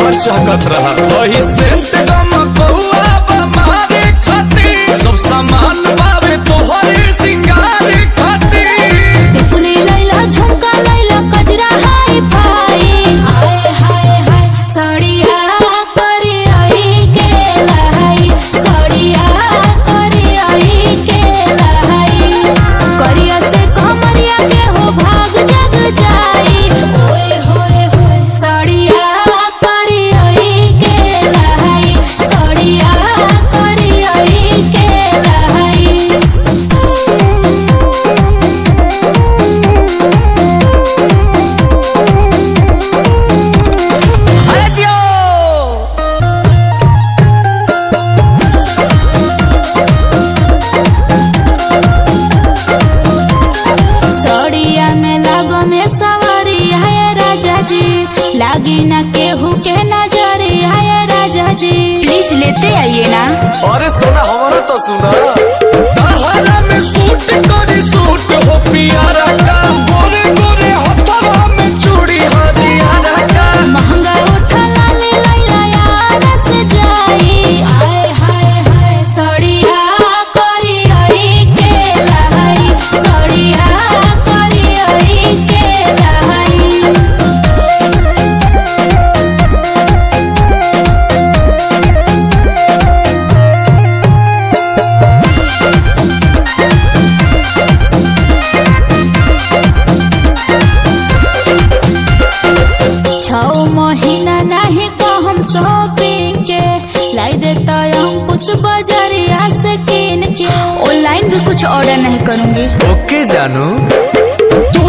हमर चहकत रहा वही सेंट गमकौआ बमारे खातिर सब सामान बावे तोहरे सिंगार खातिर टिकुली लैला झुमका लैला कजरा हाय फाई हाय हाय हाय सड़िया करी आई के लाई सड़िया करी आई के लाई करिया से कमरिया के हो भाग जग जाई ओए होए होए सड़िया करी आई के लाई सड़िया करी आई के लाई सड़िया में लागो में सवारी है राजा जी लागी ना केहू के नजरी है राजा जी प्लीज लेते आइए ना। अरे सोना हमारा तो सुना तहरा में सूट करी सूट हो पियारा का गोरे गोरे हथवा में चूड़ी हरियारा का महंगा उठा लाली लैला यार से जाई हाय हाय हाय सड़िया करी आई के लाई सड़िया करी आई के लाई छौ महीना नहीं को हम शॉपिंग के लाई देता अंकुश बाजारिया से किन के ऑनलाइन भी कुछ ऑर्डर नहीं करूंगी। ओके जानू तू